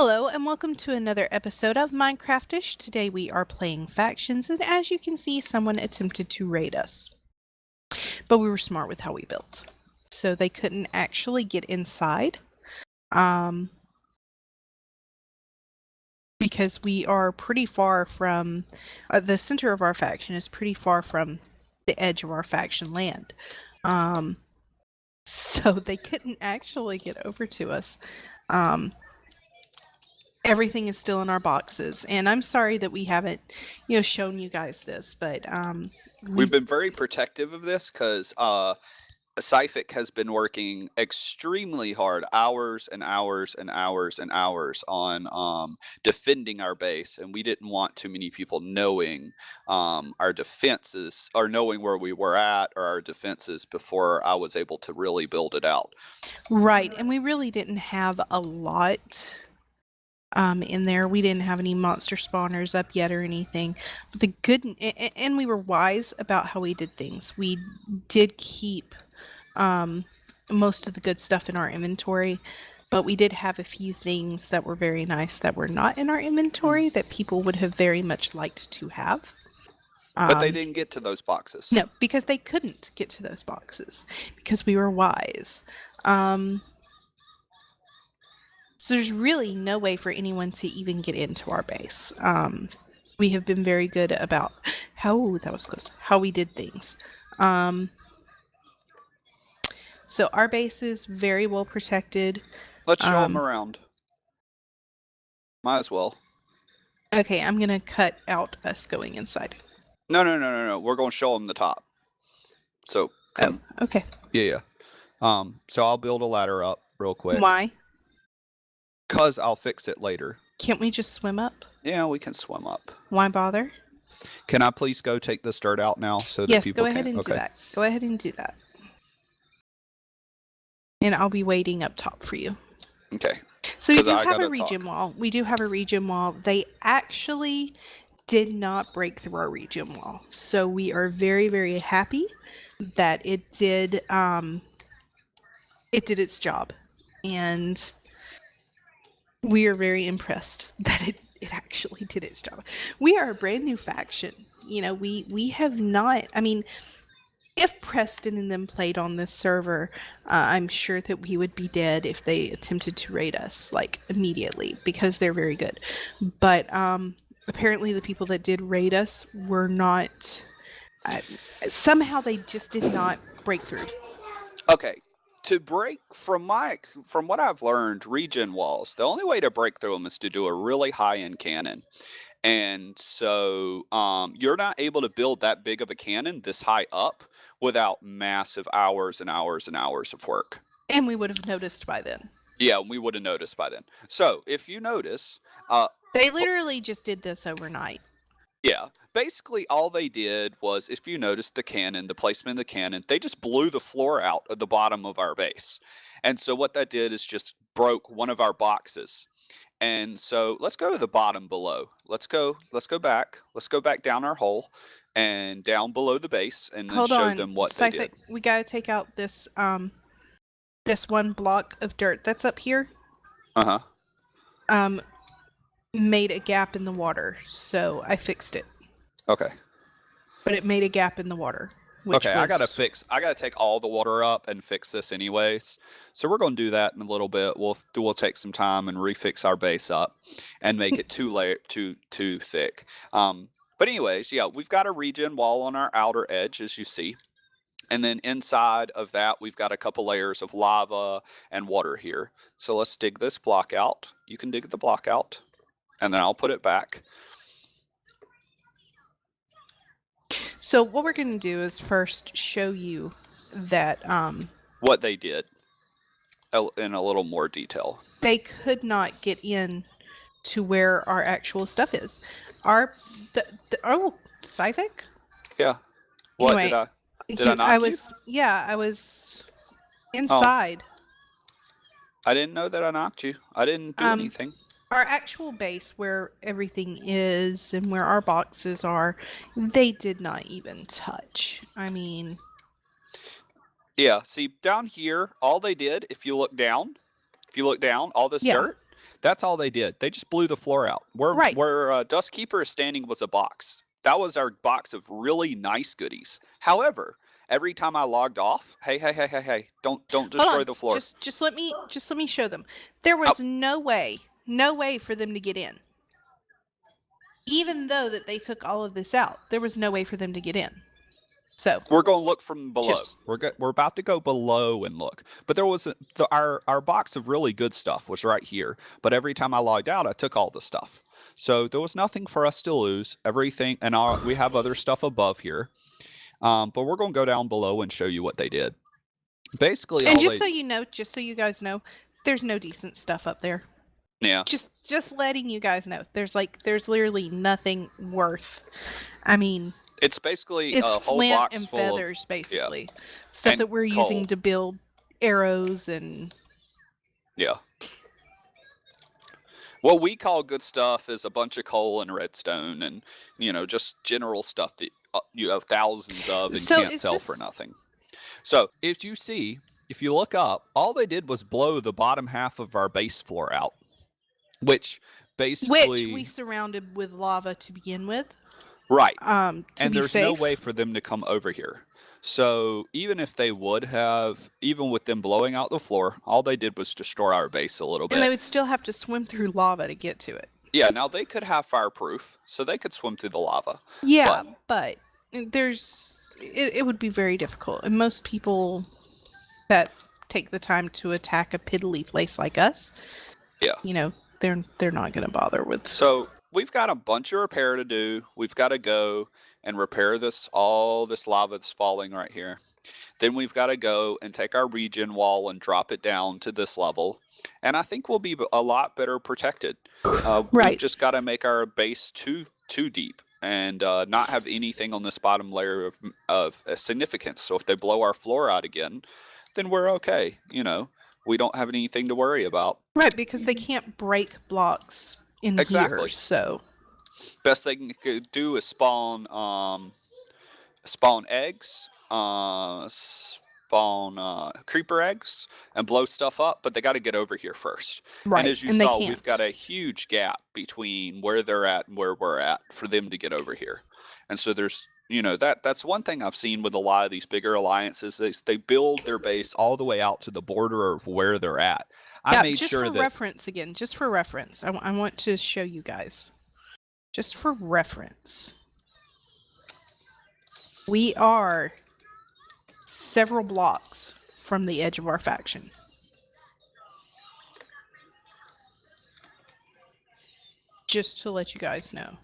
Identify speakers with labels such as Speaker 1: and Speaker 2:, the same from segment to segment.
Speaker 1: Hello and welcome to another episode of Minecraftish. Today we are playing factions, and as you can see, someone attempted to raid us. But we were smart with how we built. So they couldn't actually get inside. Because we are pretty far from... the center of our faction is pretty far from the edge of our faction land. So they couldn't actually get over to us. Everything is still in our boxes, and I'm sorry that we haven't, shown you guys this, but
Speaker 2: we've been very protective of this because Syphic has been working extremely hard, hours and hours and hours and hours on defending our base, and we didn't want too many people knowing our defenses or knowing where we were at or our defenses before I was able to really build it out.
Speaker 1: Right, and we really didn't have a lot in there. We didn't have any monster spawners up yet or anything. But the good, and we were wise about how we did things. We did keep most of the good stuff in our inventory, but we did have a few things that were very nice that were not in our inventory that people would have very much liked to have.
Speaker 2: But they didn't get to those boxes.
Speaker 1: No, because they couldn't get to those boxes because we were wise. So there's really no way for anyone to even get into our base. We have been very good about how we did things. So our base is very well protected.
Speaker 2: Let's show them around. Might as well.
Speaker 1: Okay, I'm gonna cut out us going inside.
Speaker 2: No. We're gonna show them the top. So.
Speaker 1: Oh, okay.
Speaker 2: Yeah. So I'll build a ladder up real quick.
Speaker 1: Why?
Speaker 2: Because I'll fix it later.
Speaker 1: Can't we just swim up?
Speaker 2: Yeah, we can swim up.
Speaker 1: Why bother?
Speaker 2: Can I please go take this dirt out now so that people can...
Speaker 1: Yes, go ahead and do that. Go ahead and do that. And I'll be waiting up top for you.
Speaker 2: Okay.
Speaker 1: So we do have a region wall. We do have a region wall. They actually did not break through our region wall. So we are very, very happy that it did its job. And we are very impressed that it actually did its job. We are a brand new faction. We have not... I mean, if Preston and them played on this server, I'm sure that we would be dead if they attempted to raid us, immediately, because they're very good. But apparently the people that did raid us were not... somehow they just did not break through.
Speaker 2: Okay. To break, from what I've learned, region walls, the only way to break through them is to do a really high-end cannon. And so you're not able to build that big of a cannon this high up without massive hours and hours and hours of work.
Speaker 1: And we would have noticed by then.
Speaker 2: Yeah, we would have noticed by then. So if you notice...
Speaker 1: they literally just did this overnight.
Speaker 2: Yeah. Basically, all they did was, if you notice the cannon, the placement of the cannon, they just blew the floor out of the bottom of our base. And so what that did is just broke one of our boxes. And so let's go to the bottom below. Let's go back. Let's go back down our hole and down below the base and then show them what they did.
Speaker 1: We gotta take out this this one block of dirt that's up here. Made a gap in the water, so I fixed it.
Speaker 2: Okay.
Speaker 1: But it made a gap in the water.
Speaker 2: Okay, I gotta take all the water up and fix this anyways. So we're gonna do that in a little bit. We'll take some time and refix our base up and make it too thick. But anyways, yeah, we've got a region wall on our outer edge, as you see. And then inside of that, we've got a couple layers of lava and water here. So let's dig this block out. You can dig the block out, and then I'll put it back.
Speaker 1: So what we're going to do is first show you that...
Speaker 2: what they did in a little more detail.
Speaker 1: They could not get in to where our actual stuff is. Syphic?
Speaker 2: Yeah. What,
Speaker 1: anyway,
Speaker 2: did I knock you?
Speaker 1: Yeah, I was inside.
Speaker 2: Oh. I didn't know that I knocked you. I didn't do anything.
Speaker 1: Our actual base, where everything is and where our boxes are, they did not even touch. I mean...
Speaker 2: Yeah, see, down here, all they did, if you look down, all this dirt, That's all they did. They just blew the floor out. Where
Speaker 1: Right.
Speaker 2: Dustkeeper is standing was a box. That was our box of really nice goodies. However, every time I logged off, hey, don't
Speaker 1: Hold
Speaker 2: destroy
Speaker 1: on.
Speaker 2: the floor.
Speaker 1: Just let me show them. There
Speaker 2: Oh,
Speaker 1: was no way for them to get in. Even though that they took all of this out, there was no way for them to get in. So
Speaker 2: we're going to look from below.
Speaker 1: just
Speaker 2: We're about to go below and look. But there was our box of really good stuff was right here. But every time I logged out, I took all the stuff. So there was nothing for us to lose. Everything, and we have other stuff above here. But we're going to go down below and show you what they did. Basically,
Speaker 1: and just so you know, just so you guys know, there's no decent stuff up there.
Speaker 2: Yeah.
Speaker 1: Just letting you guys know. There's literally nothing worth. I mean,
Speaker 2: it's basically
Speaker 1: it's
Speaker 2: a whole
Speaker 1: flint
Speaker 2: box
Speaker 1: and
Speaker 2: full
Speaker 1: feathers,
Speaker 2: of,
Speaker 1: basically. Stuff
Speaker 2: and
Speaker 1: that we're
Speaker 2: coal.
Speaker 1: using to build arrows and.
Speaker 2: Yeah. What we call good stuff is a bunch of coal and redstone and, just general stuff that you have thousands of and can't sell for nothing. So if you look up, all they did was blow the bottom half of our base floor out, which basically.
Speaker 1: Which we surrounded with lava to begin with.
Speaker 2: Right.
Speaker 1: And
Speaker 2: there's no way for them to come over here. So even if they would have, even with them blowing out the floor, all they did was destroy our base a little bit.
Speaker 1: And they would still have to swim through lava to get to it.
Speaker 2: Yeah, now they could have fireproof, so they could swim through the lava.
Speaker 1: Yeah, but it would be very difficult. And most people that take the time to attack a piddly place like us,
Speaker 2: yeah,
Speaker 1: they're not going to bother with.
Speaker 2: So we've got a bunch of repair to do. We've got to go and repair all this lava that's falling right here. Then we've got to go and take our regen wall and drop it down to this level. And I think we'll be a lot better protected.
Speaker 1: Right.
Speaker 2: We've just got to make our base too deep and not have anything on this bottom layer of significance. So if they blow our floor out again, then we're okay. We don't have anything to worry about.
Speaker 1: Right, because they can't break blocks in here. So
Speaker 2: best they can do is spawn eggs, spawn creeper eggs, and blow stuff up. But they got to get over here first.
Speaker 1: Right,
Speaker 2: and as you saw, we've got a huge gap between where they're at and where we're at for them to get over here. And so there's that's one thing I've seen with a lot of these bigger alliances is they build their base all the way out to the border of where they're at. I made sure that
Speaker 1: just for reference, I want to show you guys. Just for reference, we are several blocks from the edge of our faction. Just to let you guys know.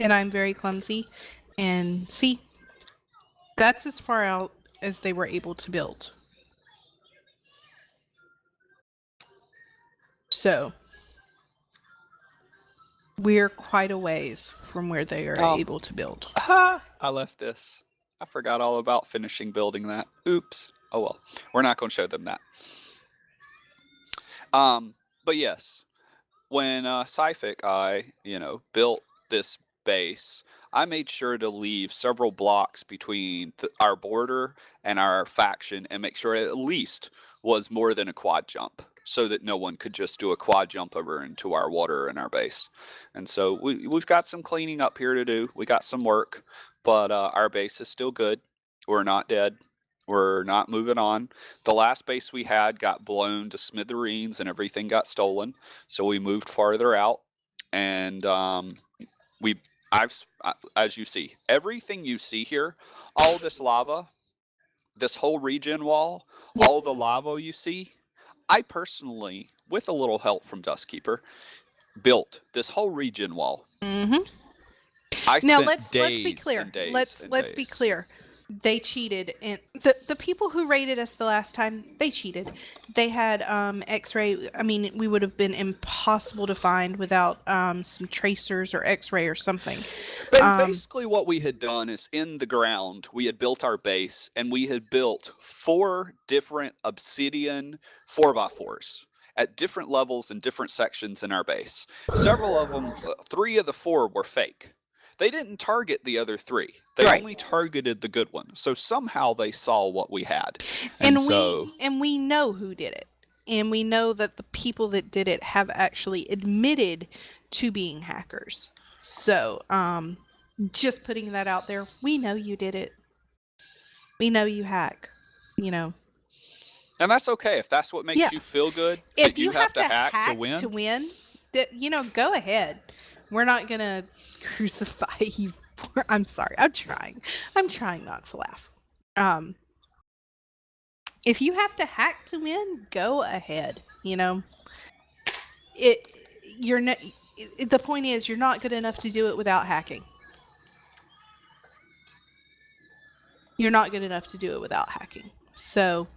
Speaker 1: And I'm very clumsy. And see, that's as far out as they were able to build. So we're quite a ways from where they are able to build.
Speaker 2: I left this. I forgot all about finishing building that. Oops. Oh well. We're not going to show them that. But yes, when Syphic built this base, I made sure to leave several blocks between our border and our faction and make sure it at least was more than a quad jump so that no one could just do a quad jump over into our water and our base. And so we've got some cleaning up here to do. We got some work, but our base is still good. We're not dead. We're not moving on. The last base we had got blown to smithereens and everything got stolen. So we moved farther out and as you see, everything you see here, all this lava, this whole regen wall, all the lava you see, I personally, with a little help from Dustkeeper, built this whole regen wall.
Speaker 1: Mm-hmm.
Speaker 2: Now let's be clear.
Speaker 1: Let's be clear. They cheated, and the people who raided us the last time, they cheated. They had X-ray. I mean, we would have been impossible to find without some tracers or X-ray or something.
Speaker 2: But basically, what we had done is in the ground, we had built our base, and we had built 4 different obsidian 4x4s at different levels and different sections in our base. Several of them, 3 of the 4 were fake. They didn't target the other 3. They
Speaker 1: Right.
Speaker 2: only targeted the good one. So somehow they saw what we had.
Speaker 1: And we know who did it. And we know that the people that did it have actually admitted to being hackers. So, just putting that out there, we know you did it. We know you hack, you know.
Speaker 2: And that's okay. If that's what makes you feel good,
Speaker 1: if
Speaker 2: that you have to hack to win,
Speaker 1: that, go ahead. We're not going to crucify you. I'm sorry. I'm trying not to laugh. If you have to hack to win, go ahead. You're not. The point is, you're not good enough to do it without hacking. You're not good enough to do it without hacking. So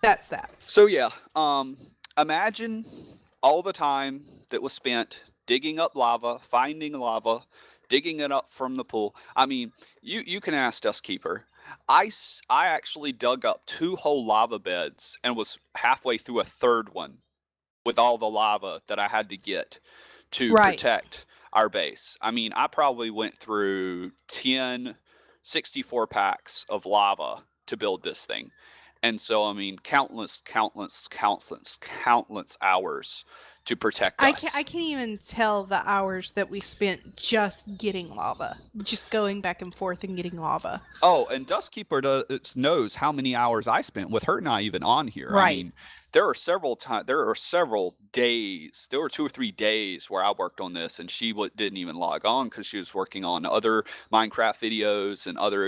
Speaker 1: that's that.
Speaker 2: So yeah, imagine all the time that was spent digging up lava, finding lava, digging it up from the pool. I mean, you can ask Dustkeeper. I actually dug up 2 whole lava beds and was halfway through a 3rd one with all the lava that I had to get to protect our base. I mean, I probably went through 10 64 packs of lava to build this thing. And so, I mean, countless hours to protect us.
Speaker 1: I can't even tell the hours that we spent just getting lava, just going back and forth and getting lava.
Speaker 2: Oh, and Dustkeeper knows how many hours I spent with her not even on here.
Speaker 1: Right.
Speaker 2: I mean, there are several days. There were 2 or 3 days where I worked on this, and she didn't even log on because she was working on other Minecraft videos and other,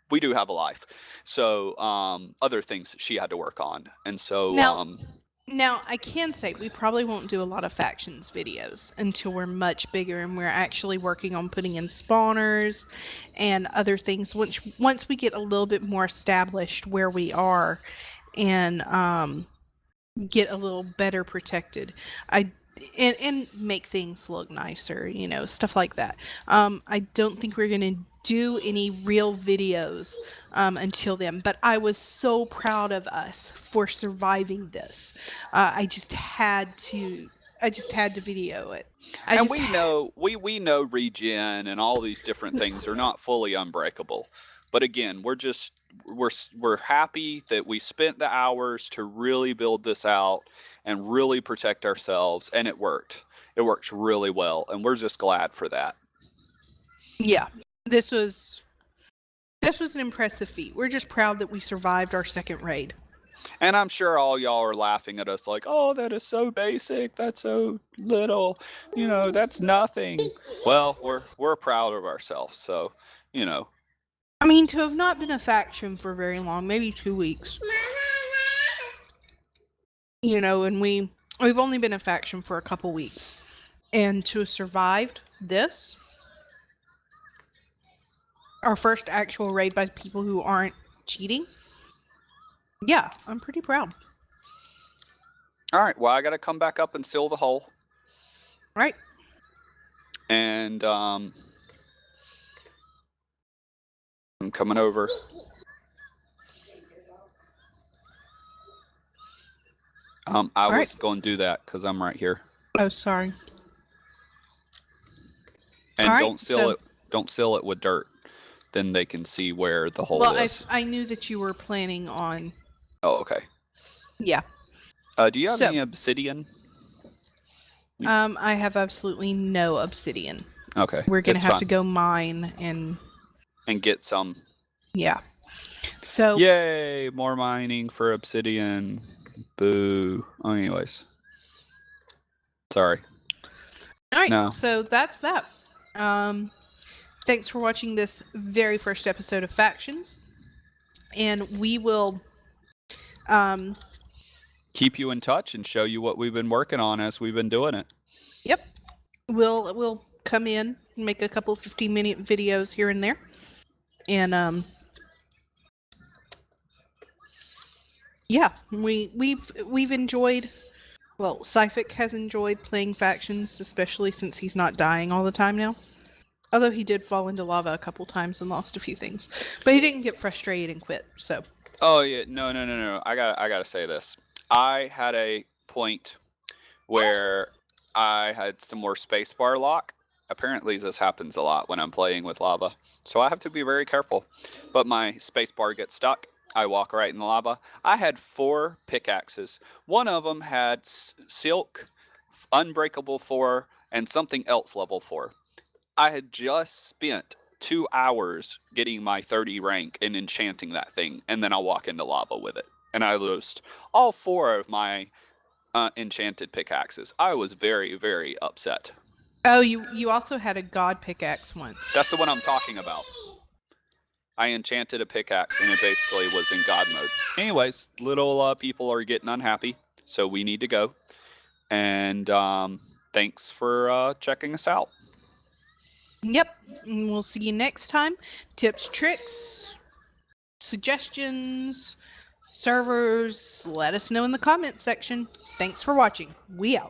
Speaker 2: we do have a life. So, other things that she had to work on. And so,
Speaker 1: now, I can say we probably won't do a lot of factions videos until we're much bigger and we're actually working on putting in spawners and other things. Once we get a little bit more established where we are and get a little better protected, and make things look nicer, stuff like that. I don't think we're going to do any real videos until then, but I was so proud of us for surviving this. I just had to video it.
Speaker 2: We know regen and all these different things are not fully unbreakable. But again, we're happy that we spent the hours to really build this out and really protect ourselves, and it worked. It worked really well, and we're just glad for that.
Speaker 1: Yeah. This was an impressive feat. We're just proud that we survived our 2nd raid.
Speaker 2: And I'm sure all y'all are laughing at us like, oh, that is so basic. That's so little. That's nothing. Well, we're proud of ourselves. So,
Speaker 1: I mean, to have not been a faction for very long, maybe 2 weeks. And we've only been a faction for a couple weeks. And to have survived this, our first actual raid by people who aren't cheating, yeah, I'm pretty proud.
Speaker 2: All right, well, I got to come back up and seal the hole.
Speaker 1: Right.
Speaker 2: And I'm coming over. I was going to do that because I'm right here.
Speaker 1: Oh, sorry.
Speaker 2: And don't seal it with dirt. Then they can see where the hole is.
Speaker 1: Well, I knew that you were planning on.
Speaker 2: Oh, okay.
Speaker 1: Yeah.
Speaker 2: Do you have any obsidian?
Speaker 1: I have absolutely no obsidian.
Speaker 2: Okay.
Speaker 1: We're gonna have to go mine and
Speaker 2: get some.
Speaker 1: Yeah. So.
Speaker 2: Yay! More mining for obsidian. Boo. Oh, anyways. Sorry.
Speaker 1: All right. No. So that's that. Thanks for watching this very first episode of Factions, and we will
Speaker 2: keep you in touch and show you what we've been working on as we've been doing it.
Speaker 1: Yep. We'll come in and make a couple 15-minute videos here and there, and yeah, we've enjoyed. Well, Syphic has enjoyed playing Factions, especially since he's not dying all the time now. Although he did fall into lava a couple times and lost a few things. But he didn't get frustrated and quit, so.
Speaker 2: Oh, yeah. No. I gotta say this. I had a point where I had some more spacebar lock, apparently this happens a lot when I'm playing with lava. So I have to be very careful. But my spacebar gets stuck. I walk right in the lava. I had 4 pickaxes. One of them had silk, unbreakable 4, and something else level 4. I had just spent 2 hours getting my 30 rank and enchanting that thing, and then I walk into lava with it. And I lost all 4 of my enchanted pickaxes. I was very, very upset.
Speaker 1: Oh, you also had a god pickaxe once.
Speaker 2: That's the one I'm talking about. I enchanted a pickaxe and it basically was in God mode. Anyways, little people are getting unhappy, so we need to go. And thanks for checking us out.
Speaker 1: Yep. And we'll see you next time. Tips, tricks, suggestions, servers, let us know in the comments section. Thanks for watching. We out.